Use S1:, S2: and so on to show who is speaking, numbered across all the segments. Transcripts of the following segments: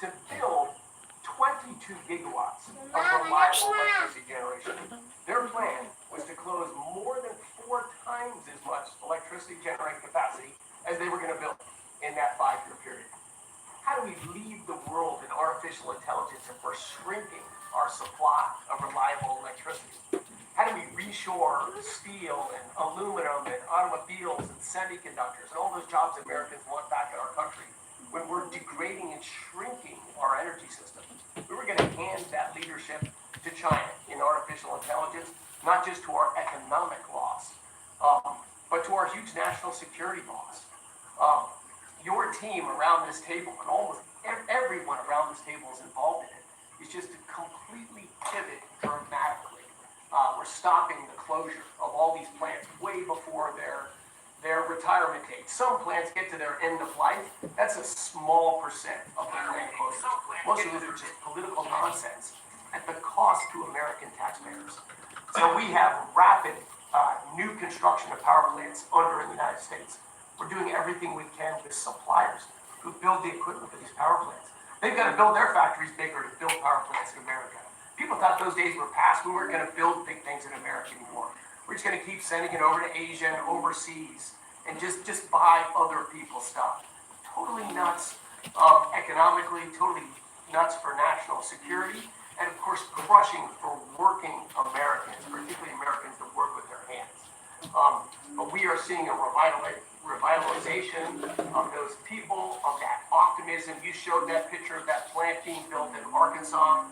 S1: to build 22 gigawatts of reliable electricity generation. Their plan was to close more than 4 times as much electricity generating capacity as they were going to build in that 5-year period. How do we lead the world in artificial intelligence if we're shrinking our supply of reliable electricity? How do we reshore steel and aluminum and automobiles and semiconductors and all those jobs Americans want back in our country when we're degrading and shrinking our energy system? We were going to hand that leadership to China in artificial intelligence, not just to our economic loss, but to our huge national security loss. Your team around this table, and almost everyone around this table is involved in it, is just to completely pivot dramatically. We're stopping the closure of all these plants way before their retirement date. Some plants get to their end of life. That's a small percent of the plant closures. Most of those are just political nonsense at the cost to American taxpayers. So we have rapid new construction of power plants under in the United States. We're doing everything we can with suppliers who build the equipment for these power plants. They've got to build their factories bigger to build power plants in America. People thought those days were past. We weren't going to build big things in America anymore. We're just going to keep sending it over to Asia and overseas and just buy other people's stuff. Totally nuts economically, totally nuts for national security, and of course crushing for working Americans, particularly Americans that work with their hands. But we are seeing a revitalization of those people, of that optimism. You showed that picture of that plant being built in Arkansas,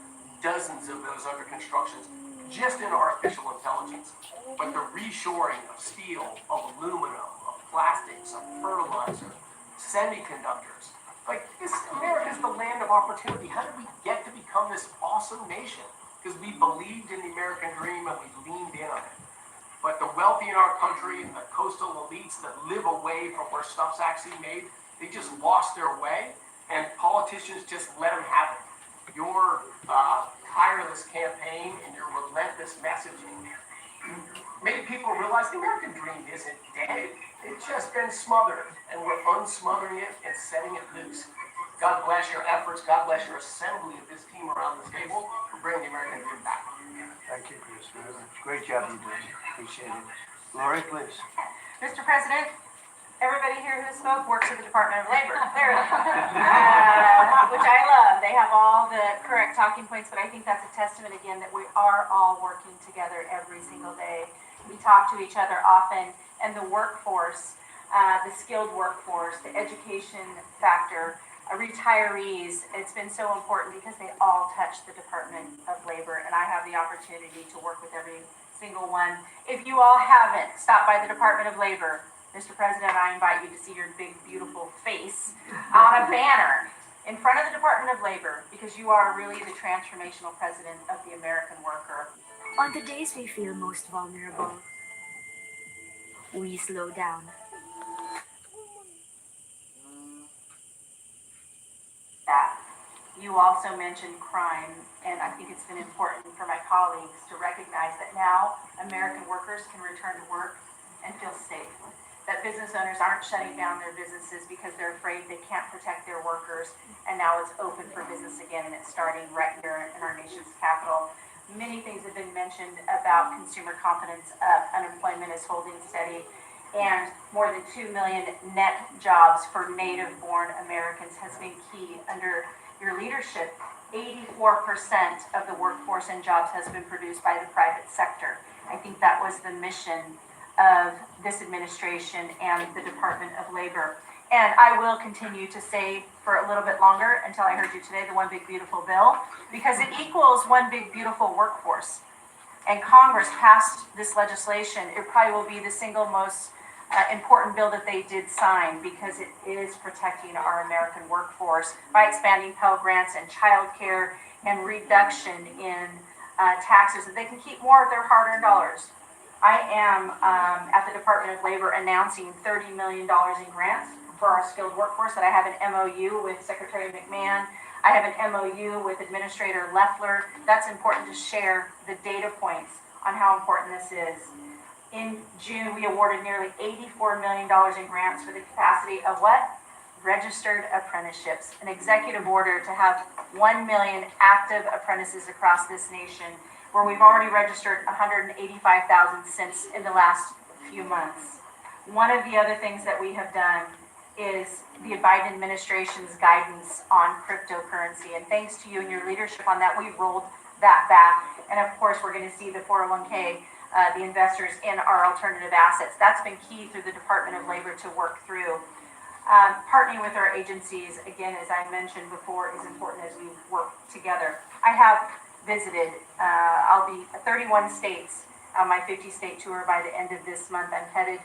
S1: dozens of those under construction, just in artificial intelligence. But the reshoring of steel, of aluminum, of plastics, of fertilizer, semiconductors. Like, America is the land of opportunity. How did we get to become this awesome nation? Because we believed in the American dream and we leaned in on it. But the wealthy in our country and the coastal elites that live away from where stuff's actually made, they just lost their way, and politicians just let them have it. Your tireless campaign and your relentless messaging made people realize the American dream isn't dead. It's just been smothered, and we're unsmothering it and setting it loose. God bless your efforts. God bless your assembly of this team around this table for bringing the American dream back.
S2: Thank you, Chris. Great job you did. Appreciate it. Lori, please.
S3: Mr. President, everybody here who spoke works at the Department of Labor. There, which I love. They have all the correct talking points, but I think that's a testament again that we are all working together every single day. We talk to each other often, and the workforce, the skilled workforce, the education factor, retirees, it's been so important because they all touch the Department of Labor, and I have the opportunity to work with every single one. If you all haven't stopped by the Department of Labor, Mr. President, I invite you to see your big, beautiful face on a banner in front of the Department of Labor, because you are really the transformational president of the American worker.
S4: On the days we feel most vulnerable, we slow down.
S3: That. You also mentioned crime, and I think it's been important for my colleagues to recognize that now American workers can return to work and feel safe. That business owners aren't shutting down their businesses because they're afraid they can't protect their workers, and now it's open for business again, and it's starting right here in our nation's capital. Many things have been mentioned about consumer confidence up, unemployment is holding steady, and more than 2 million net jobs for native-born Americans has been key under your leadership. 84% of the workforce and jobs has been produced by the private sector. I think that was the mission of this administration and the Department of Labor. And I will continue to say for a little bit longer until I heard you today, the One Big Beautiful Bill, because it equals one big beautiful workforce. And Congress passed this legislation. It probably will be the single most important bill that they did sign, because it is protecting our American workforce by expanding Pell Grants and child care and reduction in taxes, that they can keep more of their hard-earned dollars. I am at the Department of Labor announcing $30 million in grants for our skilled workforce, that I have an MOU with Secretary McMahon. I have an MOU with Administrator Loeffler. That's important to share the data points on how important this is. In June, we awarded nearly $84 million in grants for the capacity of what? registered apprenticeships, an executive order to have 1 million active apprentices across this nation, where we've already registered 185,000 since in the last few months. One of the other things that we have done is the Biden administration's guidance on cryptocurrency. And thanks to you and your leadership on that, we rolled that back. And of course, we're going to see the 401k, the investors in our alternative assets. That's been key through the Department of Labor to work through. Partnering with our agencies, again, as I mentioned before, is important as we work together. I have visited, I'll be 31 states on my 50-state tour by the end of this month. I'm headed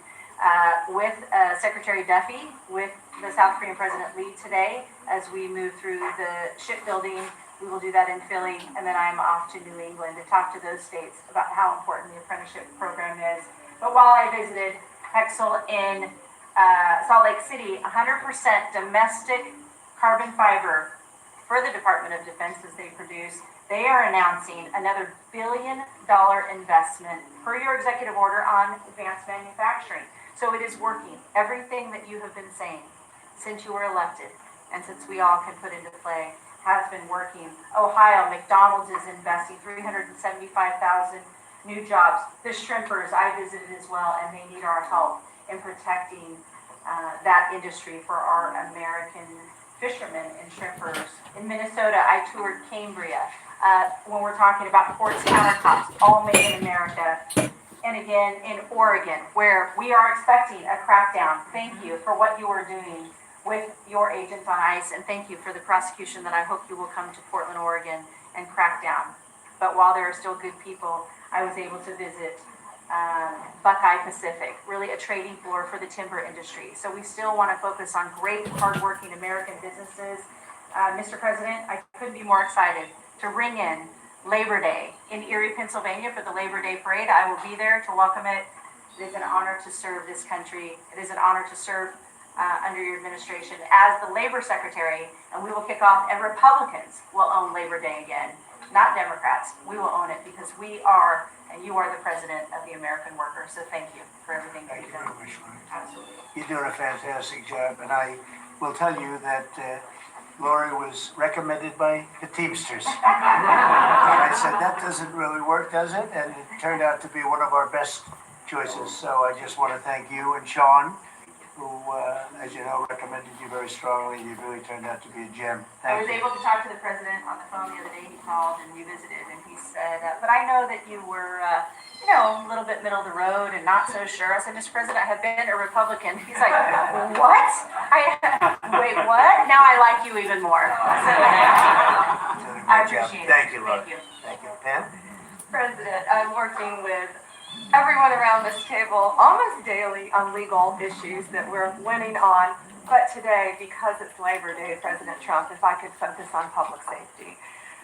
S3: with Secretary Duffy, with the South Korean President Lee today, as we move through the shipbuilding. We will do that in Philly, and then I'm off to New England to talk to those states about how important the apprenticeship program is. But while I visited Hexel in Salt Lake City, 100% domestic carbon fiber for the Department of Defense as they produce. They are announcing another $1 billion investment per your executive order on advanced manufacturing. So it is working. Everything that you have been saying since you were elected and since we all can put into play has been working. Ohio, McDonald's is investing 375,000 new jobs. The shrimpers, I visited as well, and they need our help in protecting that industry for our American fishermen and shrimpers. In Minnesota, I toured Cambria. When we're talking about quartz countertops, all made in America. And again, in Oregon, where we are expecting a crackdown. Thank you for what you are doing with your agents on ICE, and thank you for the prosecution that I hope you will come to Portland, Oregon, and crack down. But while there are still good people, I was able to visit Buckeye Pacific, really a trading floor for the timber industry. So we still want to focus on great, hardworking American businesses. Mr. President, I couldn't be more excited to ring in Labor Day in Erie, Pennsylvania for the Labor Day Parade. I will be there to welcome it. It is an honor to serve this country. It is an honor to serve under your administration as the Labor Secretary, and we will kick off, and Republicans will own Labor Day again, not Democrats. We will own it because we are, and you are the president of the American worker. So thank you for everything that
S2: Thank
S3: you've
S2: you
S3: done.
S2: very much, Lori.
S3: Absolutely.
S2: You're doing a fantastic job, and I will tell you that Lori was recommended by the Teamsters. And I said, that doesn't really work, does it? And it turned out to be one of our best choices. So I just want to thank you and Sean, who, as you know, recommended you very strongly. You really turned out to be a gem.
S3: I
S2: Thank
S3: was
S2: you.
S3: able to talk to the president on the phone the other day. He called and we visited, and he said, but I know that you were, a little bit middle of the road and not so sure. I said, Mr. President, I have been a Republican. He's like, what? Wait, what? Now I like you even more. So,
S2: Did a
S3: I
S2: great job.
S3: appreciate it.
S2: Thank you, Lori.
S3: Thank you.
S2: Thank you. Pam?
S5: President, I'm working with everyone around this table almost daily on legal issues that we're winning on. But today, because it's Labor Day, President Trump, if I could focus on public safety.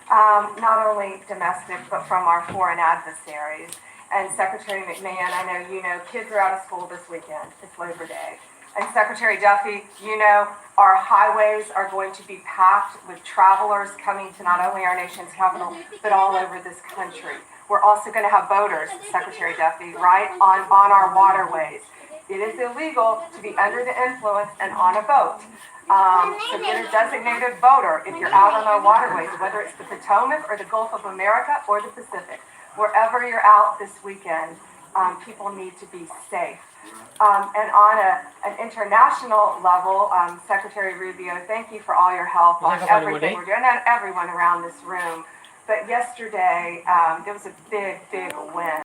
S5: Not only domestic, but from our foreign adversaries. And Secretary McMahon, I know you know, kids are out of school this weekend. It's Labor Day. And Secretary Duffy, you know, our highways are going to be packed with travelers coming to not only our nation's capital, but all over this country. We're also going to have boaters, Secretary Duffy, right, on our waterways. It is illegal to be under the influence and on a boat. So get a designated boater if you're out on our waterways, whether it's the Potomac or the Gulf of America or the Pacific. Wherever you're out this weekend, people need to be safe. And on an international level, Secretary Rubio, thank you for all your help on everything we're doing, and everyone around this room. But yesterday, there was a big, big win.